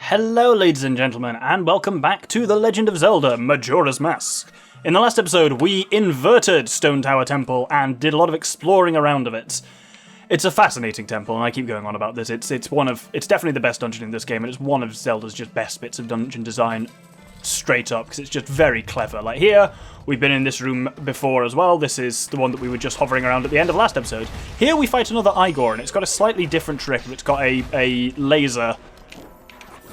Hello ladies and gentlemen, and welcome back to The Legend of Zelda, Majora's Mask. In the last episode, we inverted Stone Tower Temple and did a lot of exploring around of it. It's a fascinating temple, and I keep going on about this. It's definitely the best dungeon in this game, and it's one of Zelda's just best bits of dungeon design straight up, because it's just very clever. Like here, we've been in this room before as well. This is the one that we were just hovering around at the end of last episode. Here we fight another Igor, and it's got a slightly different trick. It's got a laser.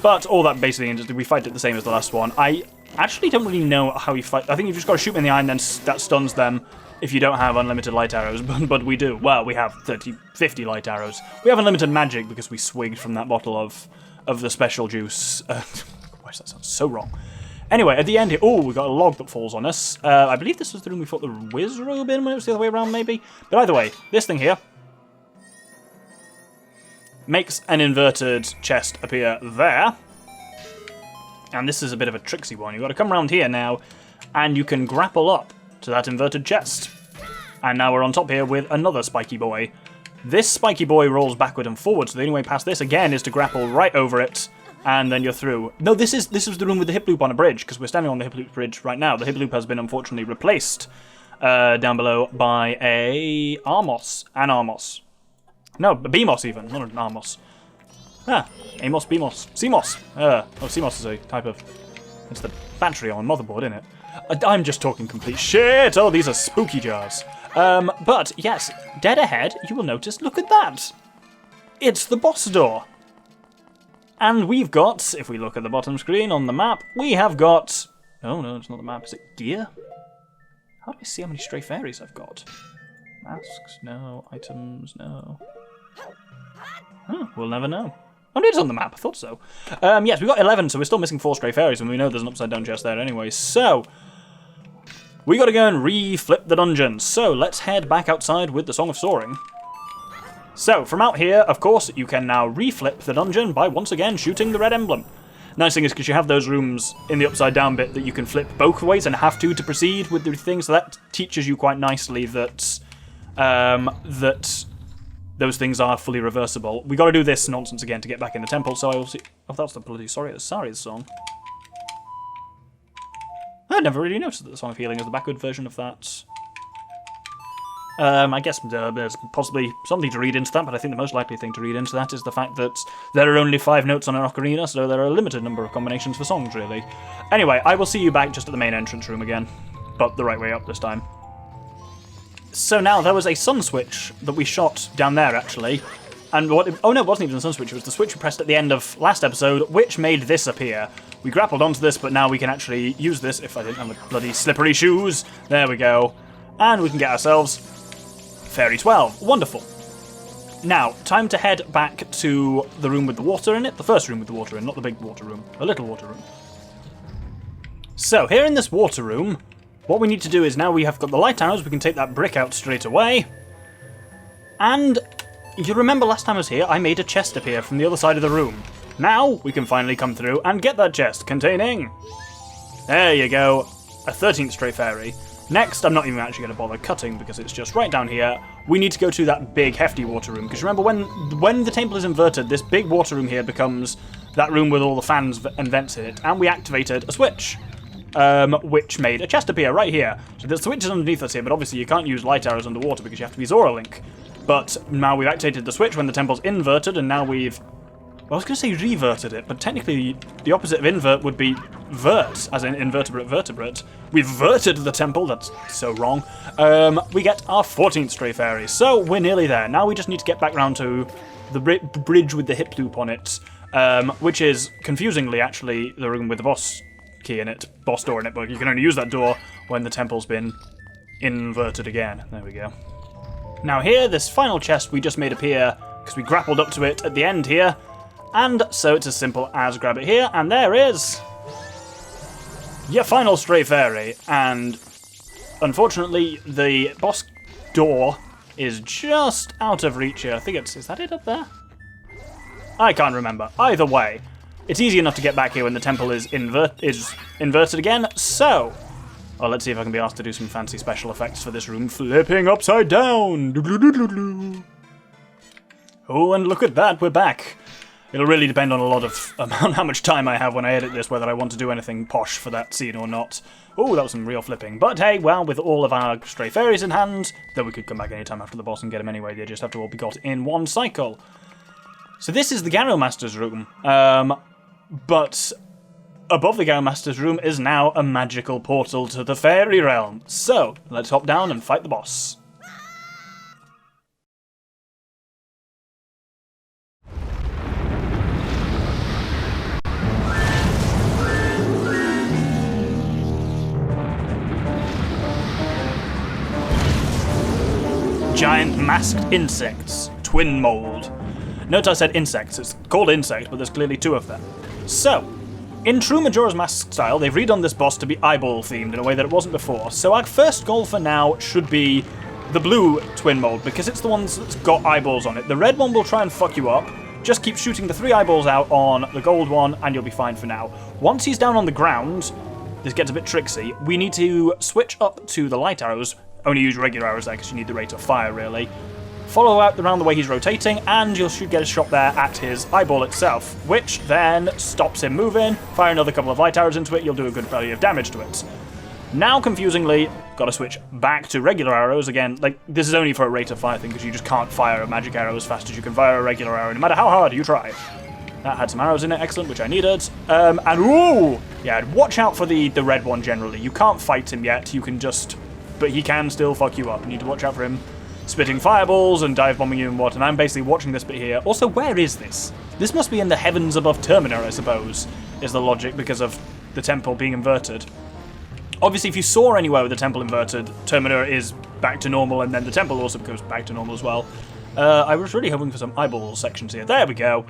But all that basically, we fight it the same as the last one. I actually don't really know how you fight. I think you've just got to shoot them in the eye and then that stuns them if you don't have unlimited light arrows. But we do. Well, we have 50 light arrows. We have unlimited magic because we swigged from that bottle of the special juice. Gosh, that sounds so wrong. Anyway, at the end here, oh, we got a log that falls on us. I believe this was the room we fought the Wizrobe in when it was the other way around, maybe. But either way, this thing here makes an inverted chest appear there. And this is a bit of a tricksy one. You've got to come around here now, and you can grapple up to that inverted chest. And now we're on top here with another spiky boy. This spiky boy rolls backward and forward, so the only way past this again is to grapple right over it, and then you're through. No, this is the room with the hip loop on a bridge, because we're standing on the hip loop bridge right now. The hip loop has been unfortunately replaced down below by an Armos. No, a BMOS even, not an Armos. Amos, BMOS, CMOS. CMOS is a type of... It's the battery on a motherboard, isn't it? I'm just talking complete shit. Oh, these are spooky jars. But, yes, dead ahead, you will notice, look at that. It's the boss door. And we've got, if we look at the bottom screen on the map, we have got... Oh, no, it's not the map. Is it gear? How do I see how many stray fairies I've got? Masks, no. Items, no. Oh, we'll never know. Oh, it is on the map. I thought so. Yes, we've got 11, so we're still missing 4 stray fairies, and we know there's an upside-down chest there anyway. So, we got to go and re-flip the dungeon. So, let's head back outside with the Song of Soaring. So, from out here, of course, you can now re-flip the dungeon by once again shooting the red emblem. Nice thing is because you have those rooms in the upside-down bit that you can flip both ways and have to proceed with the thing, so that teaches you quite nicely that those things are fully reversible. We got to do this nonsense again to get back in the temple, so I will see... Oh, that's the bloody Sorry song. I never really noticed that the Song of Healing is the backward version of that. I guess there's possibly something to read into that, but I think the most likely thing to read into that is the fact that there are only 5 notes on an ocarina, so there are a limited number of combinations for songs, really. Anyway, I will see you back just at the main entrance room again, but the right way up this time. So now, there was a sun switch that we shot down there, actually. And oh no, it wasn't even a sun switch, it was the switch we pressed at the end of last episode, which made this appear. We grappled onto this, but now we can actually use this, if I didn't have a bloody slippery shoes. There we go. And we can get ourselves Fairy 12. Wonderful. Now, time to head back to the room with the water in it. The first room with the water in, not the big water room. The little water room. So, here in this water room, what we need to do is now we have got the light arrows, we can take that brick out straight away. And you remember last time I was here, I made a chest appear from the other side of the room. Now we can finally come through and get that chest containing... There you go, a 13th stray fairy. Next, I'm not even actually going to bother cutting because it's just right down here. We need to go to that big hefty water room, because remember when the temple is inverted, this big water room here becomes that room with all the fans and vents in it, and we activated a switch. Which made a chest appear right here. So there's switches underneath us here, but obviously you can't use light arrows underwater because you have to be Zora Link. But now we've activated the switch when the temple's inverted, and now we've... Well, I was going to say reverted it, but technically the opposite of invert would be vert, as in invertebrate vertebrate. We've verted the temple, that's so wrong. We get our 14th stray fairy, so we're nearly there. Now we just need to get back round to the bridge with the hip loop on it, which is, confusingly, actually, the room with the boss key in it, boss door in it, but you can only use that door when the temple's been inverted again. There we go. Now here, this final chest we just made appear because we grappled up to it at the end here, and so it's as simple as grab it here, and there is your final stray fairy. And unfortunately, the boss door is just out of reach here. I think is that it up there? I can't remember. Either way, it's easy enough to get back here when the temple is inverted again, so... Well, let's see if I can be asked to do some fancy special effects for this room. Flipping upside down! Oh, and look at that, we're back. It'll really depend on a lot of on how much time I have when I edit this, whether I want to do anything posh for that scene or not. Oh, that was some real flipping. But hey, well, with all of our stray fairies in hand, though we could come back anytime after the boss and get them anyway, they just have to all be got in one cycle. So this is the Garo Master's room, but above the Garo Master's room is now a magical portal to the fairy realm. So, let's hop down and fight the boss. Giant masked insects, twin mold. Note I said insects, it's called insect, but there's clearly two of them. So, in true Majora's Mask style, they've redone this boss to be eyeball themed in a way that it wasn't before. So our first goal for now should be the blue twin mold, because it's the one that's got eyeballs on it. The red one will try and fuck you up. Just keep shooting the 3 eyeballs out on the gold one, and you'll be fine for now. Once he's down on the ground, this gets a bit tricksy. We need to switch up to the light arrows. Only use regular arrows there because you need the rate of fire, really. Follow out around the way he's rotating, and you should get a shot there at his eyeball itself, which then stops him moving. Fire another couple of light arrows into it, you'll do a good value of damage to it. Now, confusingly, gotta switch back to regular arrows again. Like, this is only for a rate of fire thing, because you just can't fire a magic arrow as fast as you can fire a regular arrow, no matter how hard you try. That had some arrows in it, excellent, which I needed. And ooh! Yeah, watch out for the red one generally. You can't fight him yet, you can just... but he can still fuck you up. You need to watch out for him spitting fireballs and dive bombing you and what, and I'm basically watching this bit here. Also, where is this? This must be in the heavens above Termina, I suppose, is the logic, because of the temple being inverted. Obviously, if you saw anywhere with the temple inverted, Termina is back to normal, and then the temple also goes back to normal as well. I was really hoping for some eyeball sections here. There we go.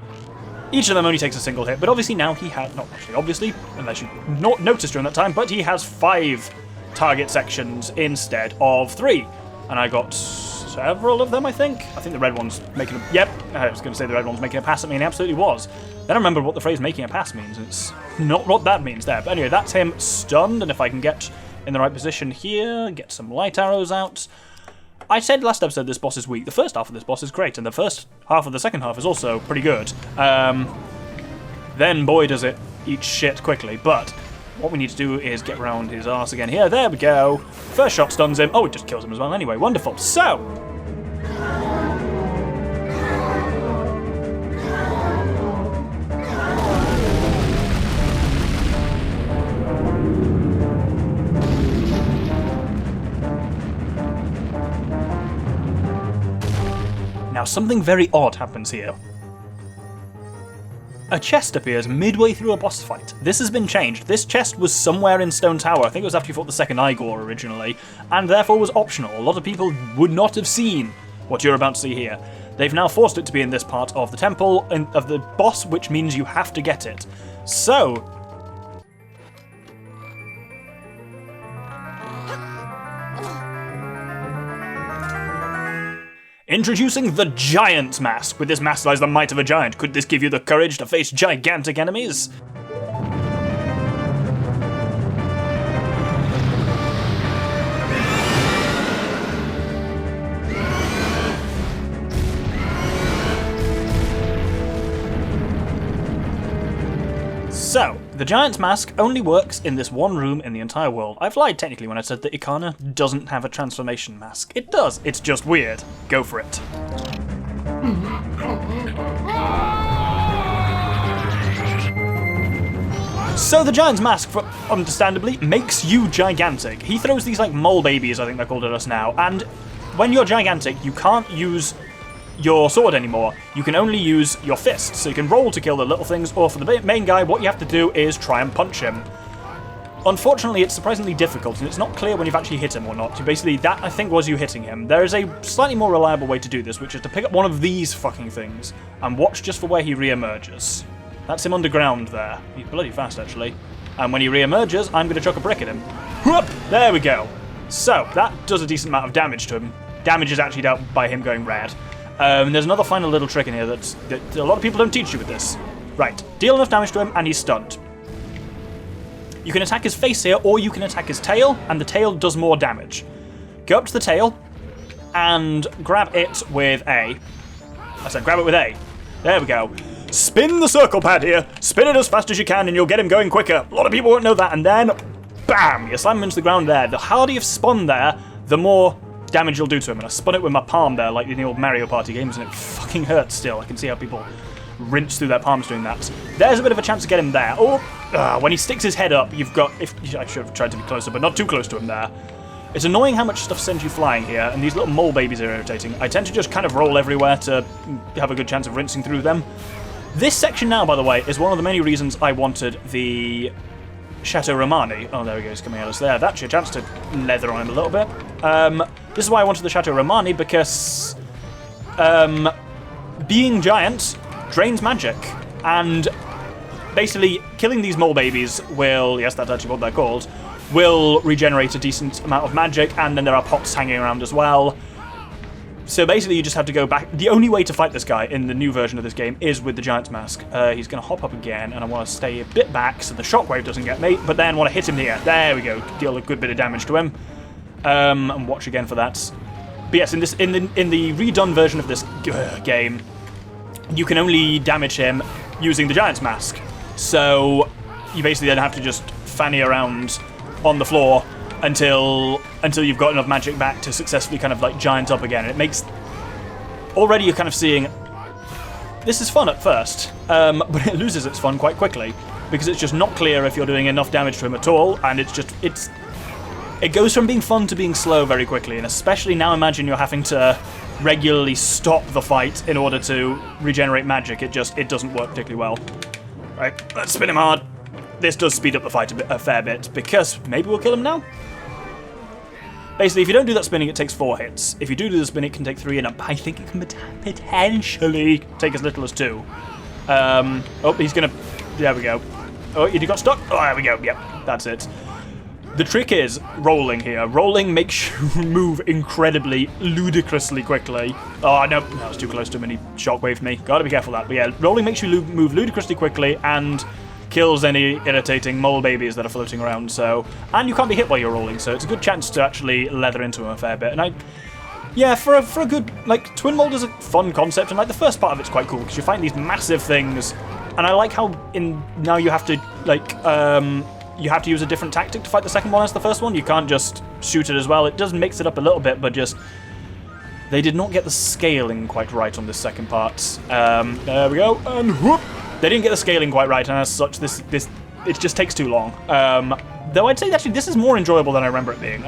Each of them only takes a single hit, but obviously now he has, not actually obviously, unless you not noticed during that time, but he has 5 target sections instead of 3. And I got several of them, I think. I think the red one's making a... Yep, I was going to say the red one's making a pass at me, and it absolutely was. Then I remembered what the phrase making a pass means, and it's not what that means there. But anyway, that's him stunned, and if I can get in the right position here, get some light arrows out. I said last episode this boss is weak. The first half of this boss is great, and the first half of the second half is also pretty good. Then, boy, does it eat shit quickly, but... what we need to do is get around his arse again here. There we go. First shot stuns him. Oh, it just kills him as well anyway. Wonderful. So... now, something very odd happens here. A chest appears midway through a boss fight. This has been changed. This chest was somewhere in Stone Tower. I think it was after you fought the second Igor originally, and therefore was optional. A lot of people would not have seen what you're about to see here. They've now forced it to be in this part of the temple, of the boss, which means you have to get it. So... introducing the Giant Mask. With this mask lies the might of a giant. Could this give you the courage to face gigantic enemies? So, the Giant's Mask only works in this one room in the entire world. I've lied technically when I said that Ikana doesn't have a transformation mask. It does, it's just weird. Go for it. So the Giant's Mask, understandably, makes you gigantic. He throws these like mole babies, I think they're called at us now, and when you're gigantic, you can't use your sword anymore. You can only use your fists, so you can roll to kill the little things, or for the main guy, what you have to do is try and punch him. Unfortunately, it's surprisingly difficult, and it's not clear when you've actually hit him or not. Basically, that, I think, was you hitting him. There is a slightly more reliable way to do this, which is to pick up one of these fucking things, and watch just for where he re-emerges. That's him underground there. He's bloody fast, actually. And when he re-emerges, I'm going to chuck a brick at him. Whoop! There we go. So, that does a decent amount of damage to him. Damage is actually dealt by him going red. There's another final little trick in here that a lot of people don't teach you with this. Right, deal enough damage to him and he's stunned. You can attack his face here, or you can attack his tail, and the tail does more damage. Go up to the tail and grab it with A. I said grab it with A. There we go. spin the circle pad here, spin it as fast as you can and you'll get him going quicker. A lot of people won't know that, and then, bam, you slam him into the ground there. The harder you've spun there, the more damage you'll do to him, and I spun it with my palm there, like in the old Mario Party games, and it fucking hurts still. I can see how people rinse through their palms doing that. There's a bit of a chance to get him there. Or, when he sticks his head up, you've got, I should have tried to be closer, but not too close to him there. It's annoying how much stuff sends you flying here, and these little mole babies are irritating. I tend to just kind of roll everywhere to have a good chance of rinsing through them. This section now, by the way, is one of the many reasons I wanted the Chateau Romani. Oh, there he goes, coming at us there. That's your chance to leather on him a little bit. This is why I wanted the Chateau Romani, because being giant drains magic, and basically killing these mole babies will, yes, that's actually what they're called, will regenerate a decent amount of magic, and then there are pots hanging around as well. So basically you just have to go back. The only way to fight this guy in the new version of this game is with the Giant's Mask. He's going to hop up again, and I want to stay a bit back so the shockwave doesn't get me, but then want to hit him here. There we go. Deal a good bit of damage to him. And watch again for that. But yes, in the redone version of this game, you can only damage him using the Giant's Mask. So you basically then have to just fanny around on the floor until you've got enough magic back to successfully kind of like giant up again. And it makes... Already you're kind of seeing... This is fun at first, but it loses its fun quite quickly, because it's just not clear if you're doing enough damage to him at all, and it goes from being fun to being slow very quickly, and especially now imagine you're having to regularly stop the fight in order to regenerate magic. It doesn't work particularly well. Right, let's spin him hard. This does speed up the fight a fair bit, because maybe we'll kill him now? Basically, if you don't do that spinning, it takes 4 hits. If you do the spin, it can take 3, and I think it can potentially take as little as 2. Oh, he's gonna... There we go. Oh, he got stuck? Oh, there we go. Yep, that's it. The trick is rolling here. Rolling makes you move incredibly, ludicrously quickly. Oh, no, that was too close to him and he shockwaved me. Gotta be careful of that. But yeah, rolling makes you move ludicrously quickly and kills any irritating mole babies that are floating around. And you can't be hit while you're rolling, so it's a good chance to actually leather into him a fair bit. And yeah, for a good, like, twin mold is a fun concept, and like the first part of it's quite cool because you find these massive things, and I like how now you have to like you have to use a different tactic to fight the second one as the first one. You can't just shoot it as well. It does mix it up a little bit, but just they did not get the scaling quite right on this second part. There we go, and whoop! They didn't get the scaling quite right, and as such, this it just takes too long. Though I'd say actually this is more enjoyable than I remember it being.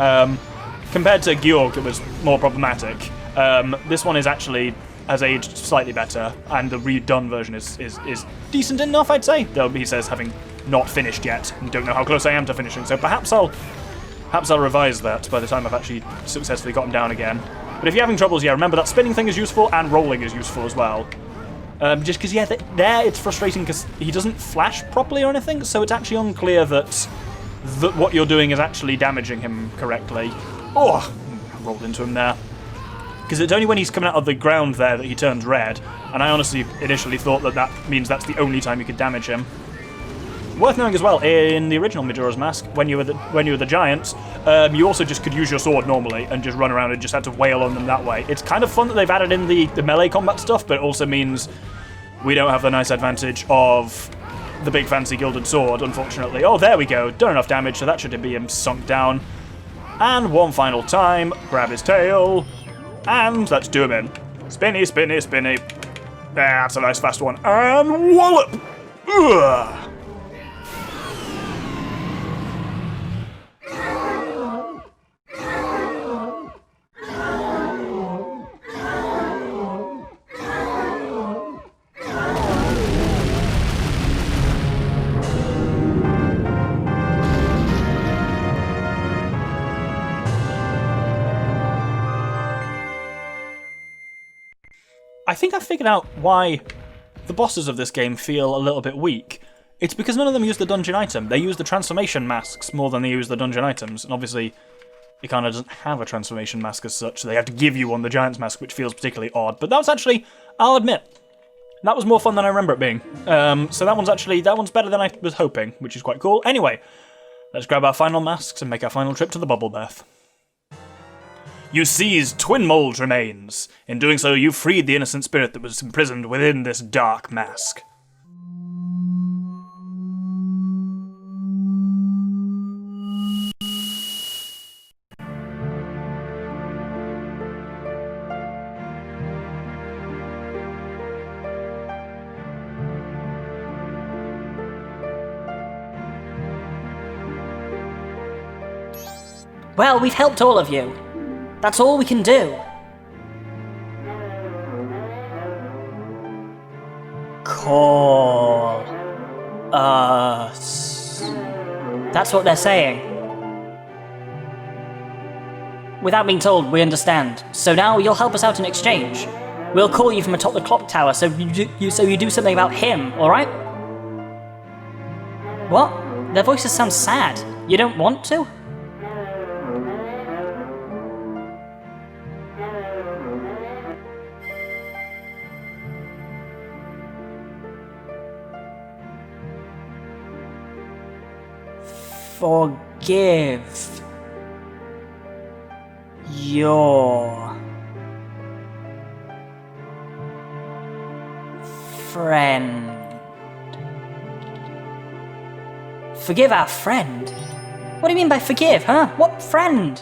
Compared to Gyurk, it was more problematic. This one has aged slightly better, and the redone version is decent enough, I'd say. Though he says having not finished yet, and don't know how close I am to finishing, so perhaps I'll revise that by the time I've actually successfully got him down again. But if you're having troubles, yeah, remember that spinning thing is useful, and rolling is useful as well. Just because, yeah, there it's frustrating because he doesn't flash properly or anything, so it's actually unclear that what you're doing is actually damaging him correctly. Oh, I rolled into him there. Because it's only when he's coming out of the ground there that he turns red, and I honestly initially thought that means that's the only time you could damage him. Worth knowing as well, in the original Majora's Mask, when you were the giant, you also just could use your sword normally and just run around and just had to wail on them that way. It's kind of fun that they've added in the melee combat stuff, but it also means we don't have the nice advantage of the big fancy gilded sword, unfortunately. Oh, there we go. Done enough damage, so that should be him sunk down. And one final time, grab his tail, and let's do him in. Spinny, spinny, spinny. That's a nice fast one. And wallop! Ugh. I think I figured out why the bosses of this game feel a little bit weak. It's because none of them use the dungeon item. They use the transformation masks more than they use the dungeon items. And obviously, it kind of doesn't have a transformation mask as such, so they have to give you one, the Giant's Mask, which feels particularly odd. But that was actually, I'll admit, that was more fun than I remember it being. So that one's better than I was hoping, which is quite cool. Anyway, let's grab our final masks and make our final trip to the bubble bath. You seized Twin Mold's remains. In doing so, you freed the innocent spirit that was imprisoned within this dark mask. Well, we've helped all of you. That's all we can do. Call us. That's what they're saying. Without being told, we understand. So now you'll help us out in exchange. We'll call you from atop the clock tower so you do something about him, alright? What? Their voices sound sad. You don't want to? Forgive your friend. Forgive our friend? What do you mean by forgive, huh? What friend?